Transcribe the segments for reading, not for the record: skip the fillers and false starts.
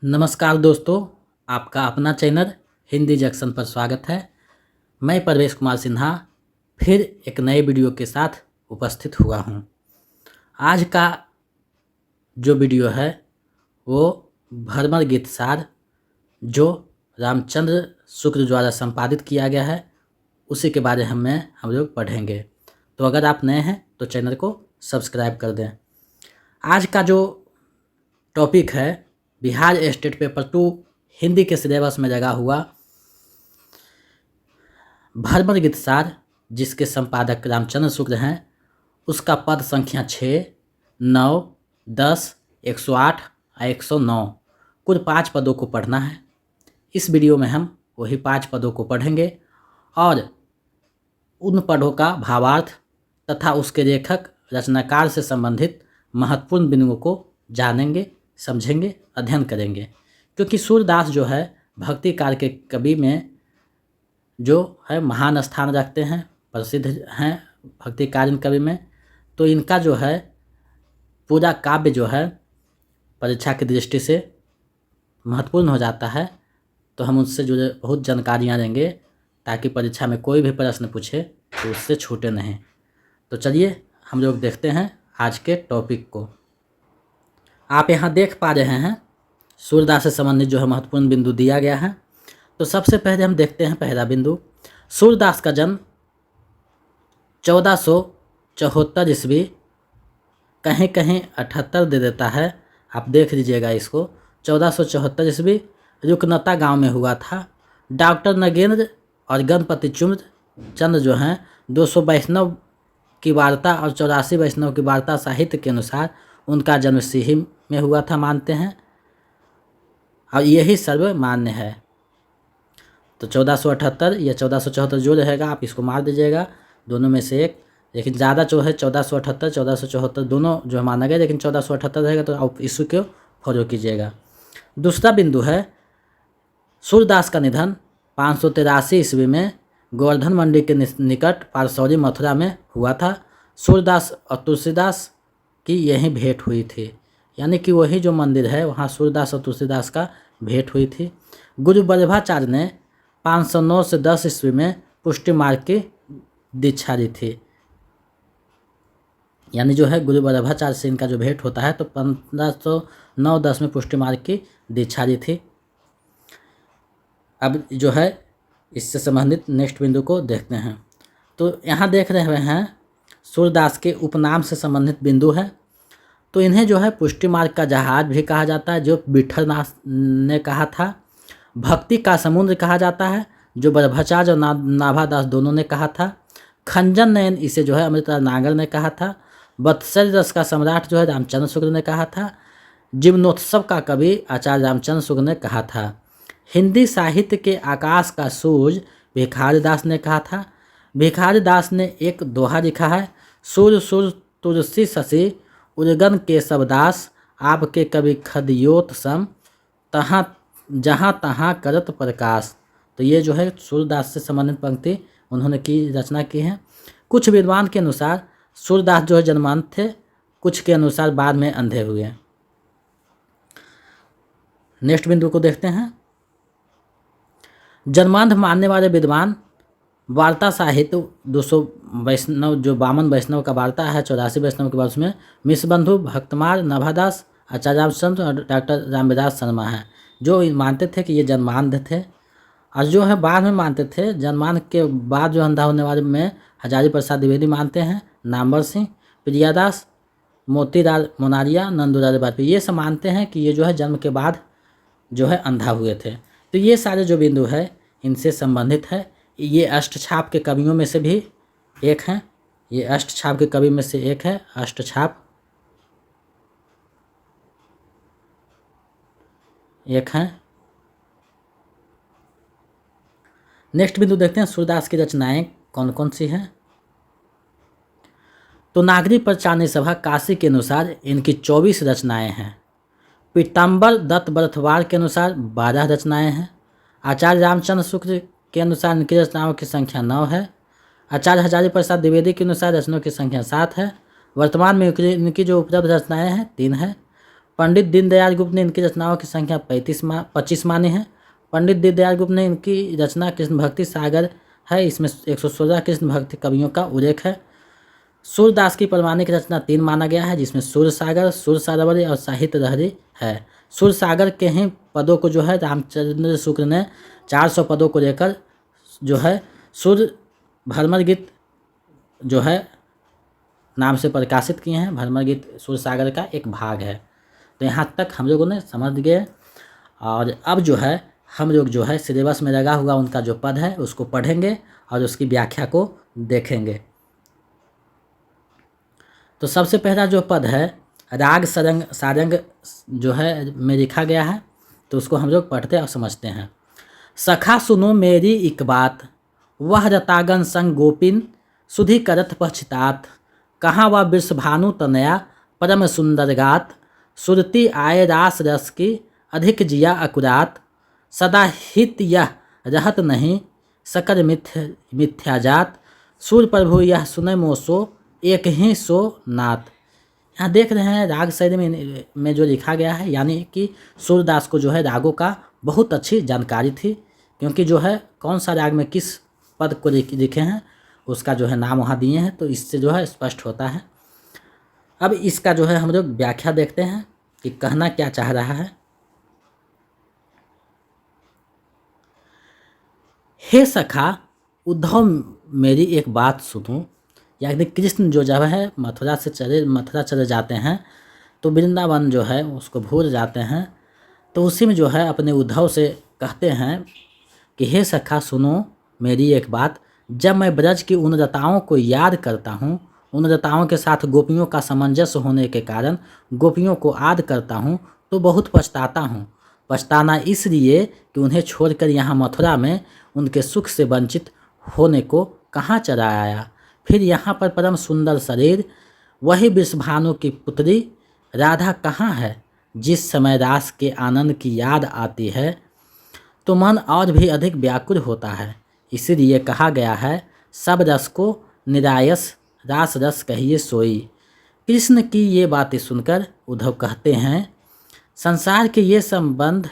नमस्कार दोस्तों, आपका अपना चैनल हिंदी जंक्शन पर स्वागत है। मैं परवेश कुमार सिन्हा फिर एक नए वीडियो के साथ उपस्थित हुआ हूं। आज का जो वीडियो है वो भरमर गीतसार जो रामचंद्र शुक्ल द्वारा संपादित किया गया है उसी के बारे में हम लोग पढ़ेंगे। तो अगर आप नए हैं तो चैनल को सब्सक्राइब कर दें। आज का जो टॉपिक है बिहार स्टेट पेपर 2 हिंदी के सिलेबस में लगा हुआ भरमर गीतसार जिसके संपादक रामचंद्र शुक्ल हैं, उसका पद संख्या 6, 9, 10, 108 और 109 कुल 5 पदों को पढ़ना है। इस वीडियो में हम वही 5 पदों को पढ़ेंगे और उन पदों का भावार्थ तथा उसके लेखक रचनाकार से संबंधित महत्वपूर्ण बिंदुओं को जानेंगे, समझेंगे, अध्ययन करेंगे। क्योंकि सूरदास जो है भक्ति काल के कवि में जो है महान स्थान रखते हैं, प्रसिद्ध हैं भक्ति कालीन कवि में। तो इनका जो है पूरा काव्य जो है परीक्षा की दृष्टि से महत्वपूर्ण हो जाता है। तो हम उससे जुड़े बहुत जानकारियाँ देंगे ताकि परीक्षा में कोई भी प्रश्न पूछे तो उससे छूटे नहीं। तो चलिए हम लोग देखते हैं आज के टॉपिक को। आप यहाँ देख पा रहे हैं सूरदास से संबंधित जो है महत्वपूर्ण बिंदु दिया गया है। तो सबसे पहले हम देखते हैं पहला बिंदु। सूरदास का जन्म 1474 ईस्वी, कहीं कहीं 78 दे देता है, आप देख लीजिएगा इसको। 1474 ईस्वी रुकनता गांव में हुआ था। डॉक्टर नगेंद्र और गणपति चंद्र जो हैं 200 वैष्णव की वार्ता और 84 वैष्णव की वार्ता साहित्य के अनुसार उनका जन्म सीही में हुआ था मानते हैं और यही सर्वमान्य है। तो 1478 या 1474 जो रहेगा आप इसको मार दीजिएगा, दोनों में से एक। लेकिन ज़्यादा जो है 1478 1474 दोनों जो है माना गया, लेकिन 1478 रहेगा तो आप इसको क्यों फॉलो कीजिएगा। दूसरा बिंदु है सूरदास का निधन 583 ईस्वी में गोवर्धन मंडी के निकट पारसौरी मथुरा में हुआ था। सूरदास और तुलसीदास की यही भेंट हुई थी, यानी कि वही जो मंदिर है वहाँ सूरदास और तुलसीदास का भेंट हुई थी। गुरु वल्लभाचार्य ने 509 से 10 ईस्वी में पुष्टि मार्ग की दीक्षा दी थी, यानी जो है गुरु वल्लभाचार्य से इनका जो भेंट होता है तो 1509-10 में पुष्टि मार्ग की दीक्षा दी थी। अब जो है इससे संबंधित नेक्स्ट बिंदु को देखते हैं। तो यहाँ देख रहे हैं सूरदास के उपनाम से संबंधित बिंदु है। तो इन्हें जो है पुष्टि मार्ग का जहाज भी कहा जाता है जो विठलनाथ ने कहा था। भक्ति का समुद्र कहा जाता है जो वल्लभाचार्य और नाभादास दोनों ने कहा था। खंजन नयन इसे जो है अमृतलाल नागर ने कहा था। वत्सल रस का सम्राट जो है रामचंद्र शुक्ल ने कहा था। जीवनोत्सव का कवि आचार्य रामचंद्र शुक्ल ने कहा था। हिंदी साहित्य के आकाश का सूरज भिखारीदास ने कहा था। भिखारीदास ने एक दोहा लिखा है, सूर्य सूर्य तुलसी शशि उर्गन के सबदास, आपके कवि खदियोत सम तहाँ जहाँ तहाँ करत प्रकाश। तो ये जो है सूरदास से संबंधित पंक्ति उन्होंने रचना की है। कुछ विद्वान के अनुसार सूरदास जो है जन्मांध थे, कुछ के अनुसार बाद में अंधे हुए। नेक्स्ट बिंदु को देखते हैं। जन्मांध मानने वाले विद्वान वार्ता साहित्य 200 वैष्णव जो 52 वैष्णव का वार्ता है, 84 वैष्णव के बाद उसमें मिश्रबंधु, भक्तमार, नाभादास, आचार्य रामचंद्र और डॉक्टर रामविलास शर्मा हैं जो मानते थे कि ये जन्मांध थे। और जो है बाद में मानते थे जन्मांध के बाद जो अंधा होने वाले में हजारी प्रसाद द्विवेदी मानते हैं, नामवर सिंह, प्रियादास, मोतीलाल मोनारिया, नंदूलाल वाजपेयी, ये सब मानते हैं कि ये जो है जन्म के बाद जो है अंधा हुए थे। तो ये सारे जो बिंदु है इनसे संबंधित है। ये अष्टछाप के कवियों में से भी एक हैं, ये अष्टछाप के कवि में से एक है अष्टछाप एक हैं। नेक्स्ट बिंदु देखते हैं सूरदास की रचनाएं कौन कौन सी हैं। तो नागरी प्रचारणी सभा काशी के अनुसार इनकी 24 रचनाएं हैं। पीताम्बर दत्त बरथवार के अनुसार 12 रचनाएं हैं। आचार्य रामचंद्र शुक्ल के अनुसार इनकी रचनाओं की संख्या 9 है। आचार्य हजारी प्रसाद द्विवेदी के अनुसार रचनाओं की संख्या 7 है। वर्तमान में इनकी जो उपलब्ध रचनाएं हैं 3 है। पंडित दीनदयाल गुप्त ने इनकी रचनाओं की संख्या 25 मानी है। पंडित दीनदयाल गुप्त ने इनकी रचना कृष्ण भक्ति सागर है, इसमें 116 कृष्ण भक्ति कवियों का उल्लेख है। सूरदास की प्रमाणिक रचना 3 माना गया है, जिसमें सूर सागर, सूर सारावली और साहित्य लहरी है। सूर सागर के ही पदों को जो है रामचंद्र शुक्ल ने 400 पदों को लेकर जो है सूर भ्रमर गीत जो है नाम से प्रकाशित किए हैं। भ्रमर गीत सूर सागर का एक भाग है। तो यहाँ तक हम लोगों ने समझ गए, और अब जो है हम लोग जो है सिलेबस में लगा हुआ उनका जो पद है उसको पढ़ेंगे और उसकी व्याख्या को देखेंगे। तो सबसे पहला जो पद है राग सारंग जो है में लिखा गया है, तो उसको हम लोग पढ़ते और समझते हैं। सखा सुनो मेरी एक बात, वह रतागन संग गोपिन, सुधि करत पछतात, कहाँ वह वृषभानु तनया, परम सुंदर गात, सुरती आए रास रस की, अधिक जिया अकुरात, सदा हित यह रहत नहीं, सकल मिथ्या जात, सूर प्रभु यह सुनय मोसो, एक ही सो नात। यहाँ देख रहे हैं राग शैली में जो लिखा गया है, यानी कि सूरदास को जो है रागों का बहुत अच्छी जानकारी थी, क्योंकि जो है कौन सा राग में किस पद को लिखे हैं उसका जो है नाम वहाँ दिए हैं, तो इससे जो है स्पष्ट होता है। अब इसका जो है हम लोग व्याख्या देखते हैं कि कहना क्या चाह रहा है। हे सखा, उद्धव मेरी एक बात सुनो। यानी कृष्ण जो जब है मथुरा चले जाते हैं तो वृंदावन जो है उसको भूल जाते हैं, तो उसी में जो है अपने उद्धव से कहते हैं कि हे सखा सुनो मेरी एक बात, जब मैं ब्रज की उन रताओं को याद करता हूँ, उन रताओं के साथ गोपियों का सामंजस्य होने के कारण गोपियों को याद करता हूँ, तो बहुत पछताता हूँ। पछताना इसलिए कि उन्हें छोड़कर यहाँ मथुरा में उनके सुख से वंचित होने को कहाँ चला आया। फिर यहाँ पर परम सुंदर शरीर, वही वृषभानु की पुत्री राधा कहाँ है। जिस समय रास के आनंद की याद आती है तो मन और भी अधिक व्याकुल होता है। इसीलिए कहा गया है, सब रस को निरायस रास रस कहिए सोई। कृष्ण की ये बातें सुनकर उद्धव कहते हैं, संसार के ये संबंध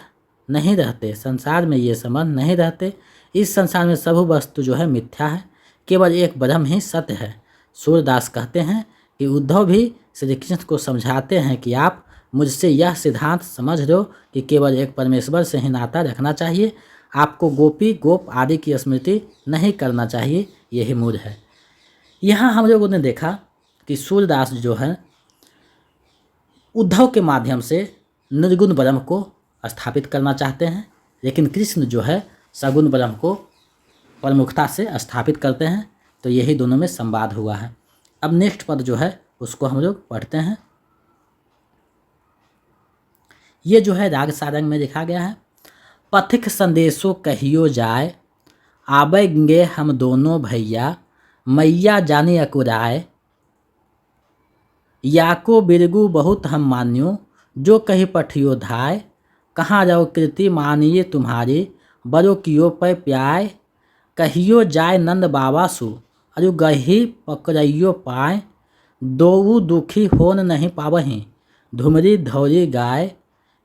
नहीं रहते, संसार में ये संबंध नहीं रहते। इस संसार में सब वस्तु जो है मिथ्या है, केवल एक ब्रह्म ही सत्य है। सूरदास कहते हैं कि उद्धव भी श्री कृष्ण को समझाते हैं कि आप मुझसे यह सिद्धांत समझ लो कि केवल एक परमेश्वर से ही नाता रखना चाहिए, आपको गोपी गोप आदि की स्मृति नहीं करना चाहिए, यही मूल है। यहाँ हम लोगों ने देखा कि सूरदास जो है उद्धव के माध्यम से निर्गुण ब्रह्म को स्थापित करना चाहते हैं, लेकिन कृष्ण जो है सगुण ब्रह्म को प्रमुखता से स्थापित करते हैं। तो यही दोनों में संवाद हुआ है। अब नेक्स्ट पद जो है उसको हम लोग पढ़ते हैं। ये जो है राग सारंग में लिखा गया है। पथिक संदेशो कहियो जाए, आबेंगे हम दोनों भैया, मैया जाने अकुराए, याको बिरगु बहुत हम मान्यो, जो कही पठियो धाय, कहाँ रहो कृति मानिए तुम्हारी, बड़ो कियो पे प्याय, कहियो जाय नंद बाबा सु, अरु गही पकड़ियो पाए, दोऊ दुखी होन नहीं पावहीं, धुमरी धौरी गाय,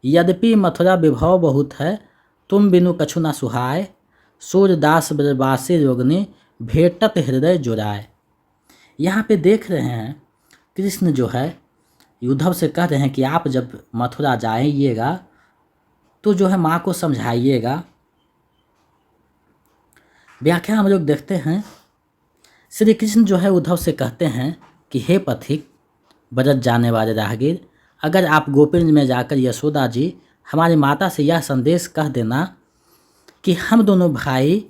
यद्यपि मथुरा विभव बहुत है, तुम बिनु कछु न सुहाय, सूरदास ब्रजवासी रोगनी, भेटत हृदय जुराए। यहाँ पे देख रहे हैं कृष्ण जो है उद्धव से कह रहे हैं कि आप जब मथुरा जाइएगा तो जो है माँ को समझाइएगा। व्याख्या हम लोग देखते हैं। श्री कृष्ण जो है उद्धव से कहते हैं कि हे पथिक, ब्रज जाने वाले राहगीर, अगर आप गोपिंज में जाकर यशोदा जी हमारी माता से यह संदेश कह देना कि हम दोनों भाई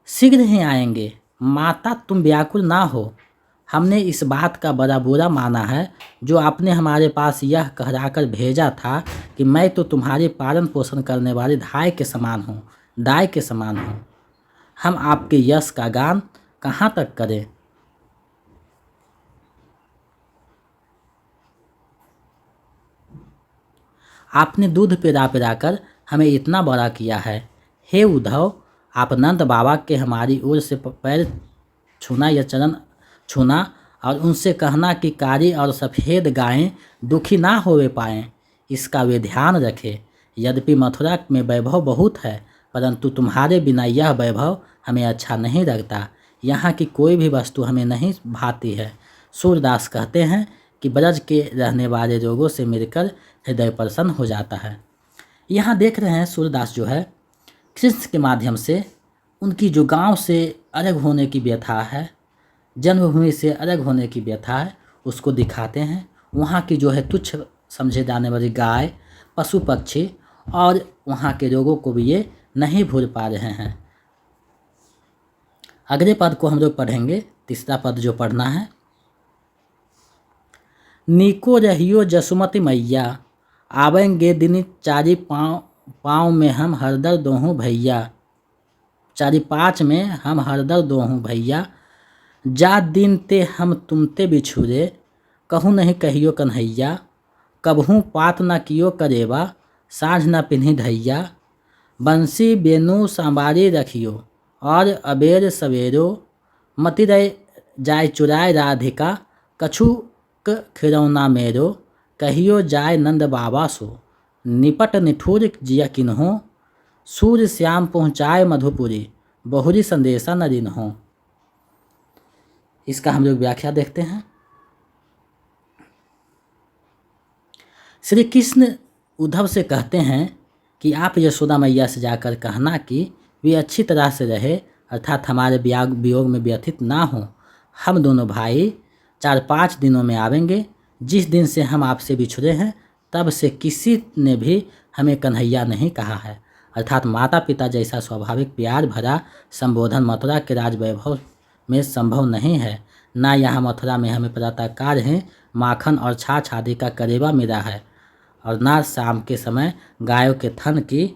शीघ्र ही आएंगे, माता तुम व्याकुल ना हो, हमने इस बात का बड़ा बुरा माना है जो आपने हमारे पास यह कहलाकर भेजा था कि मैं तो तुम्हारी पालन पोषण करने वाली दाई के समान हूँ, हम आपके यश का गान कहाँ तक करें। आपने दूध पिला पिलाकर हमें इतना बड़ा किया है। हे उद्धव, आप नंद बाबा के हमारी ओर से पैर छूना या चरण छूना और उनसे कहना कि कारी और सफ़ेद गायें दुखी ना होवे पाएँ, इसका वे ध्यान रखे। यद्यपि मथुरा में वैभव बहुत है, परंतु तुम्हारे बिना यह वैभव हमें अच्छा नहीं लगता। यहाँ की कोई भी वस्तु हमें नहीं भाती है। सूरदास कहते हैं कि ब्रज के रहने वाले लोगों से मिलकर हृदय प्रसन्न हो जाता है। यहाँ देख रहे हैं सूरदास जो है कृष्ण के माध्यम से उनकी जो गांव से अलग होने की व्यथा है, जन्मभूमि से अलग होने की व्यथा है, उसको दिखाते हैं। वहाँ की जो है तुच्छ समझे जाने वाली गाय, पशु पक्षी और वहाँ के लोगों को भी ये नहीं भूल पा रहे हैं। अगले पद को हम लोग पढ़ेंगे, तीसरा पद जो पढ़ना है। नीको रहियो जसुमती मैया, आवेंगे दिन चारी पाँव में हम हरदर दोहूँ भैया। चारी पाँच में हम हरदर दोहूँ भैया। जा दिन ते हम तुमते बिछुरे, कहूँ नहीं कहियो कन्हैया। कबहूँ पात न कियो करेवा, साँझ न पिन्ही धैया। बंसी बेनु सांबारी रखियो, और अबेर सवेरो। मति रह जाय चुराय राधिका, कछुक खिरौना मेरो। कहियो जाय नंद बाबा सो, निपट निठुर जिया किन्हो। सूर्य श्याम पहुँचाए मधुपुरी, बहुरी संदेशा न दिन्हो। इसका हम लोग व्याख्या देखते हैं। श्री कृष्ण उद्धव से कहते हैं कि आप यशोदा मैया से जाकर कहना कि वे अच्छी तरह से रहे, अर्थात हमारे वियोग में व्यथित ना हो। हम दोनों भाई 4-5 दिनों में आवेंगे। जिस दिन से हम आपसे बिछुड़े हैं तब से किसी ने भी हमें कन्हैया नहीं कहा है, अर्थात माता पिता जैसा स्वाभाविक प्यार भरा संबोधन मथुरा के राज वैभव में संभव नहीं है। ना यहाँ मथुरा में हमें प्रातःकाल है माखन और छाछ आदि का करेवा मिला है, और ना शाम के समय गायों के थन की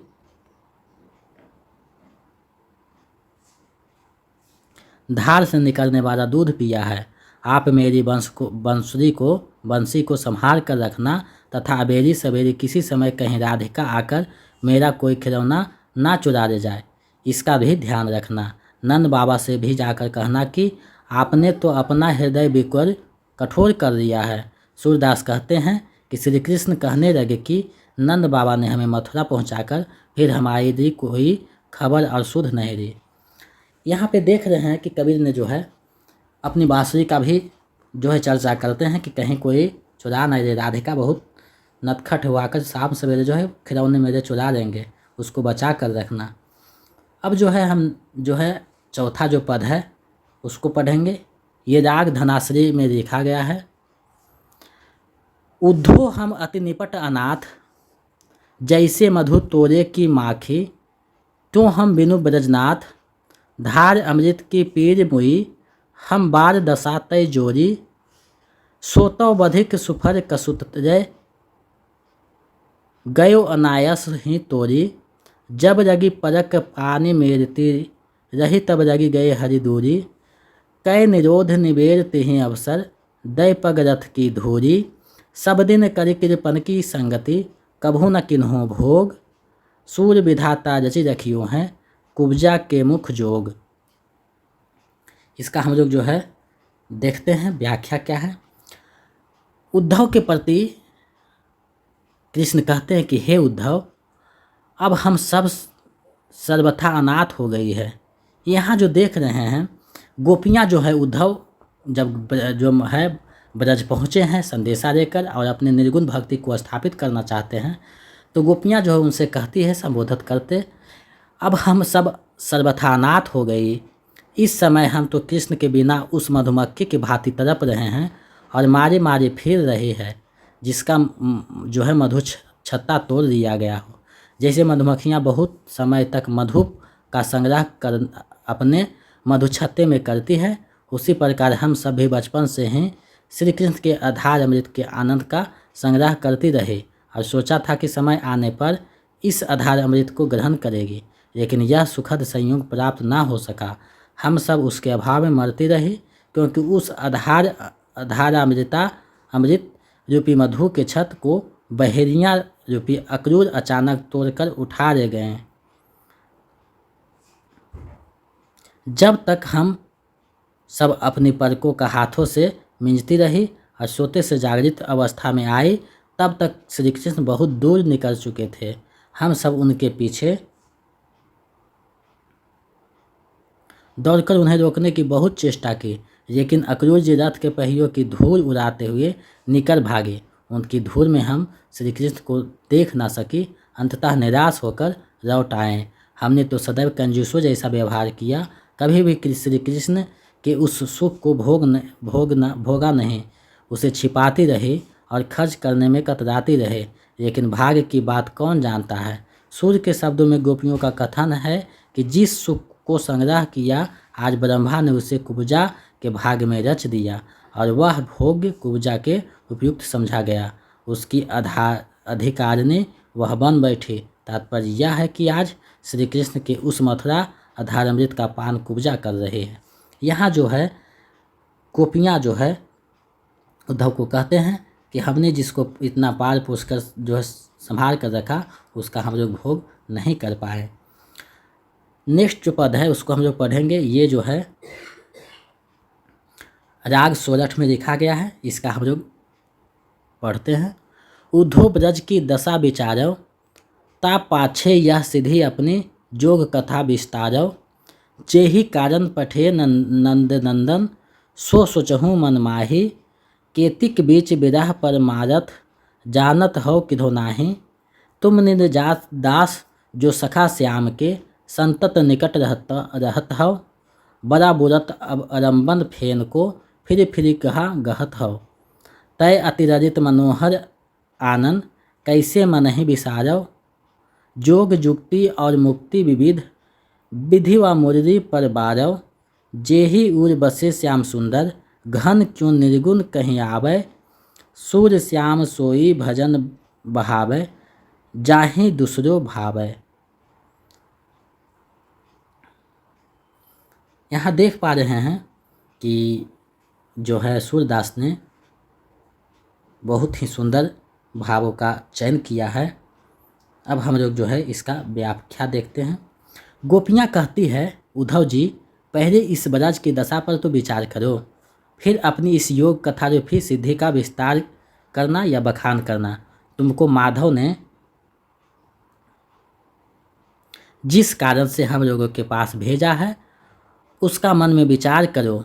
धार से निकलने वाला दूध पिया है। आप मेरी बंसी को संभाल कर रखना, तथा अबेरी सवेरी किसी समय कहीं राधिका आकर मेरा कोई खिलौना ना चुरा ले जाए, इसका भी ध्यान रखना। नंद बाबा से भी जाकर कहना कि आपने तो अपना हृदय बिल्कुल कठोर कर दिया है। सूरदास कहते हैं कि श्री कृष्ण कहने लगे कि नंद बाबा ने हमें मथुरा पहुंचाकर फिर हमारी दी कोई खबर और सुध नहीं दी। यहाँ पे देख रहे हैं कि कबीर ने जो है अपनी बांसुरी का भी जो है चर्चा करते हैं कि कहीं कोई चुरा नहीं दे। राधिका बहुत नटखट हुआ कर शाम सवेरे जो है खिलौने मेरे चुरा लेंगे, उसको बचा कर रखना। अब जो है हम जो है चौथा जो पद है उसको पढ़ेंगे। ये राग धनाश्री में लिखा गया है। उद्धो हम अति निपट अनाथ, जैसे मधु तोरे की माखी। तो हम बिनु ब्रजनाथ, धार अमृत की पीर मुई। हम बार दशा तय जोरी, सोतो बधिक सुफर कसुतरे। गयो अनायस ही तोरी, जब रगी परक पानी मेरती। रही तब रगी गए हरि दूरी। कै निरोध निबेर तिहि अवसर, दय पग रथ की धूरी। सब दिन कर कृपन की संगति, कभू न किन्हो भोग। सूर विधाता रचि रखियो हैं, कुब्जा के मुख जोग। इसका हम लोग जो है देखते हैं व्याख्या क्या है। उद्धव के प्रति कृष्ण कहते हैं कि हे उद्धव, अब हम सब सर्वथा अनाथ हो गई है। यहाँ जो देख रहे हैं गोपियाँ जो है उद्धव जब जो है ब्रज पहुँचे हैं संदेशा लेकर और अपने निर्गुण भक्ति को स्थापित करना चाहते हैं, तो गोपियाँ जो है उनसे कहती है संबोधित करते, अब हम सब सर्वथा अनाथ हो गई। इस समय हम तो कृष्ण के बिना उस मधुमक्खी की भांति तड़प रहे हैं और मारे मारे फिर रहे हैं, जिसका जो है मधु छत्ता तोड़ दिया गया हो। जैसे मधुमक्खियाँ बहुत समय तक मधु का संग्रह कर अपने मधु छत्ते में करती है, उसी प्रकार हम सब भी बचपन से ही श्री कृष्ण के आधार अमृत के आनंद का संग्रह करती रहे और सोचा था कि समय आने पर इस आधार अमृत को ग्रहण करेगी, लेकिन यह सुखद संयोग प्राप्त ना हो सका। हम सब उसके अभाव में मरती रही, क्योंकि उस आधार अमृत रूपी मधु के छत को बहेरियाँ रूपी अक्रूर अचानक तोड़कर उठा ले गए। जब तक हम सब अपनी पलकों का हाथों से मिंजती रही और सोते से जागृत अवस्था में आई, तब तक श्री कृष्ण बहुत दूर निकल चुके थे। हम सब उनके पीछे दौड़कर उन्हें रोकने की बहुत चेष्टा की, लेकिन अक्रूर जी रथ के पहियों की धूल उड़ाते हुए निकल भागे। उनकी धूल में हम श्री कृष्ण को देख ना सकी। अंततः निराश होकर लौट आए। हमने तो सदैव कंजूसों जैसा व्यवहार किया, कभी भी श्री कृष्ण के उस सुख को भोगा नहीं। उसे छिपाती रही और खर्च करने में कतराती रहे, लेकिन भाग्य की बात कौन जानता है। सूर्य के शब्दों में गोपियों का कथन है कि जिस सुख को संग्रह किया, आज ब्रह्मा ने उसे कुब्जा के भाग में रच दिया और वह भोग कुब्जा के उपयुक्त समझा गया। उसकी अधिकारिणी वह बन बैठी। तात्पर्य यह है कि आज श्री कृष्ण के उस मथुरा आधारामृत का पान कुब्जा कर रहे हैं। यहाँ जो है गोपियाँ जो है उद्धव को कहते हैं कि हमने जिसको इतना पाल पोस कर जो है संभाल कर रखा, उसका हम लोग भोग नहीं कर पाए। नेक्स्ट जो पद है उसको हम लोग पढ़ेंगे। ये जो है राग सोरठ में लिखा गया है, इसका हम लोग पढ़ते हैं। उद्धव ब्रज की दशा विचारो, ता पाछे यह सिद्धि अपनी जोग कथा विस्तारो। जेहि कारण पठे नंद नंदन, सो सोचहूँ मन माही। केतिक बीच विरह पर मारत, जानत हो किधो नाही। तुम निर्जात दास जो सखा श्याम के, संतत निकट रहत हो। बड़ा बुरत अब अरम्बन फेन को, फिर कहा गहत हो। तय अतिरजित मनोहर आनंद, कैसे मन ही विसारो। जोग जुक्ति और मुक्ति विविध, विधि व मुररी पर बारव। जेहि उर बसे श्याम सुंदर, घन क्यों निर्गुण कहीं आवे। सूर्य श्याम सोई भजन बहावे, जाहि दूसरो भावे। यहाँ देख पा रहे हैं कि जो है सूरदास ने बहुत ही सुंदर भावों का चयन किया है। अब हम लोग जो है इसका व्याख्या देखते हैं। गोपियाँ कहती है, उद्धव जी पहले इस ब्रज की दशा पर तो विचार करो, फिर अपनी इस योग कथा जो फिर सिद्धि का विस्तार करना या बखान करना। तुमको माधव ने जिस कारण से हम लोगों के पास भेजा है, उसका मन में विचार करो।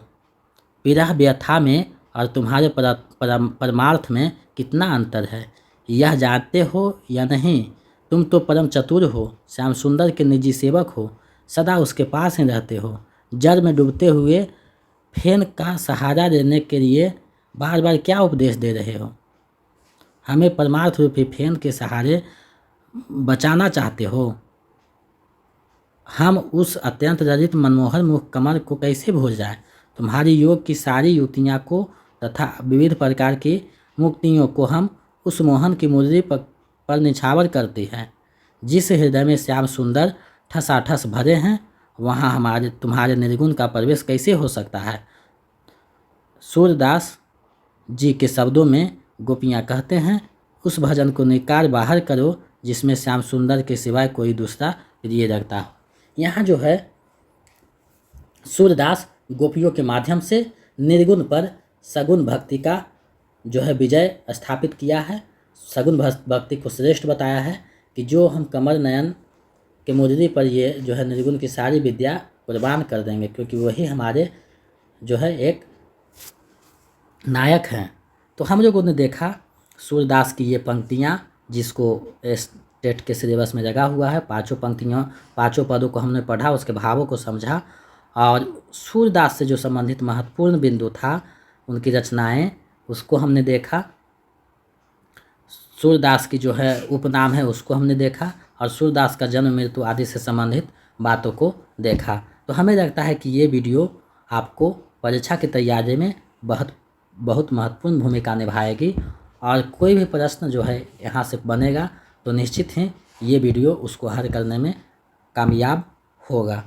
विरह व्यथा में और तुम्हारे परमार्थ में कितना अंतर है, यह जानते हो या नहीं। तुम तो परम चतुर हो, श्याम सुंदर के निजी सेवक हो, सदा उसके पास ही रहते हो। जल में डूबते हुए फेन का सहारा लेने के लिए बार बार क्या उपदेश दे रहे हो। हमें परमार्थ रूपी फेन के सहारे बचाना चाहते हो। हम उस अत्यंत ललित मनमोहर मुख कमल को कैसे भूल जाएं। तुम्हारी योग की सारी युक्तियाँ को तथा विविध प्रकार की मुक्तियों को हम उस मोहन की मुरली पर निछावर करती हैं। जिस हृदय में श्याम सुंदर ठसाठस भरे हैं, वहाँ तुम्हारे निर्गुण का प्रवेश कैसे हो सकता है। सूरदास जी के शब्दों में गोपियाँ कहते हैं, उस भजन को निकाल बाहर करो जिसमें श्याम सुंदर के सिवाय कोई दूसरा प्रिय रखता हो। यहाँ जो है सूरदास गोपियों के माध्यम से निर्गुण पर सगुण भक्ति का जो है विजय स्थापित किया है। सगुण भक्ति को श्रेष्ठ बताया है कि जो हम कमल नयन के मुरली पर ये जो है निर्गुण की सारी विद्या कुर्बान कर देंगे, क्योंकि वही हमारे जो है एक नायक हैं। तो हम लोगों ने देखा सूरदास की ये पंक्तियाँ, जिसको टेट के सिलेबस में लगा हुआ है। पाँचों पदों को हमने पढ़ा, उसके भावों को समझा और सूरदास से जो संबंधित महत्वपूर्ण बिंदु था, उनकी रचनाएं, उसको हमने देखा। सूरदास की जो है उपनाम है उसको हमने देखा और सूरदास का जन्म मृत्यु आदि से संबंधित बातों को देखा। तो हमें लगता है कि ये वीडियो आपको परीक्षा की तैयारी में बहुत महत्वपूर्ण भूमिका निभाएगी और कोई भी प्रश्न जो है यहाँ से बनेगा तो निश्चित ही ये वीडियो उसको हल करने में कामयाब होगा।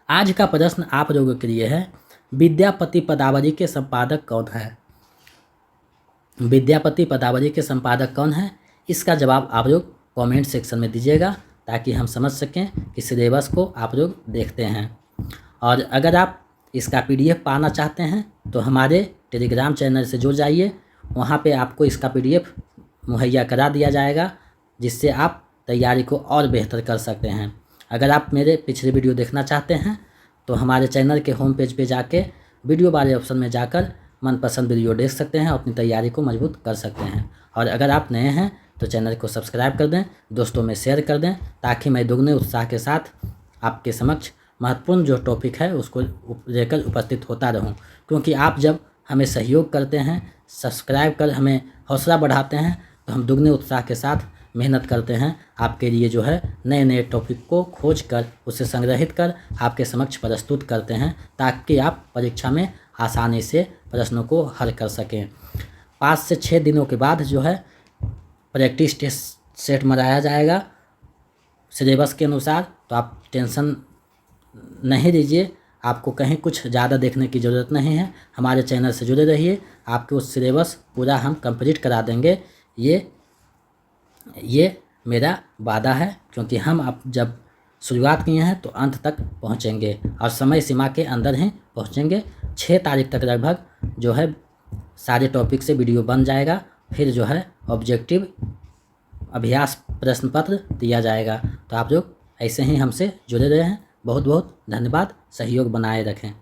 आज का प्रश्न आप लोगों के लिए है, विद्यापति पदावली के संपादक कौन है। विद्यापति पदावली के संपादक कौन है, इसका जवाब आप लोग कमेंट सेक्शन में दीजिएगा ताकि हम समझ सकें कि सिलेबस को आप लोग देखते हैं। और अगर आप इसका PDF पाना चाहते हैं तो हमारे टेलीग्राम चैनल से जुड़ जाइए। वहाँ पे आपको इसका PDF मुहैया करा दिया जाएगा, जिससे आप तैयारी को और बेहतर कर सकते हैं। अगर आप मेरे पिछले वीडियो देखना चाहते हैं तो हमारे चैनल के होम पेज पे जाके वीडियो वाले ऑप्शन में जाकर मनपसंद वीडियो देख सकते हैं और अपनी तैयारी को मजबूत कर सकते हैं। और अगर आप नए हैं तो चैनल को सब्सक्राइब कर दें, दोस्तों में शेयर कर दें, ताकि मैं दुगने उत्साह के साथ आपके समक्ष महत्वपूर्ण जो टॉपिक है उसको लेकर उपस्थित होता रहूं। क्योंकि आप जब हमें सहयोग करते हैं, सब्सक्राइब कर हमें हौसला बढ़ाते हैं, तो हम दुगने उत्साह के साथ मेहनत करते हैं आपके लिए जो है नए नए टॉपिक को खोज कर उसे संग्रहित कर आपके समक्ष प्रस्तुत करते हैं, ताकि आप परीक्षा में आसानी से प्रश्नों को हल कर सकें। 5 से 6 दिनों के बाद जो है प्रैक्टिस टेस्ट सेट मनाया जाएगा सिलेबस के अनुसार, तो आप टेंशन नहीं लीजिए। आपको कहीं कुछ ज़्यादा देखने की ज़रूरत नहीं है, हमारे चैनल से जुड़े रहिए, आपको सिलेबस पूरा हम कंप्लीट करा देंगे। ये मेरा वादा है, क्योंकि हम अब जब शुरुआत किए हैं तो अंत तक पहुंचेंगे और समय सीमा के अंदर ही पहुंचेंगे। 6 तारीख तक लगभग जो है सारे टॉपिक से वीडियो बन जाएगा, फिर जो है ऑब्जेक्टिव अभ्यास प्रश्न पत्र दिया जाएगा। तो आप लोग ऐसे ही हमसे जुड़े रहे हैं। बहुत बहुत धन्यवाद, सहयोग बनाए रखें।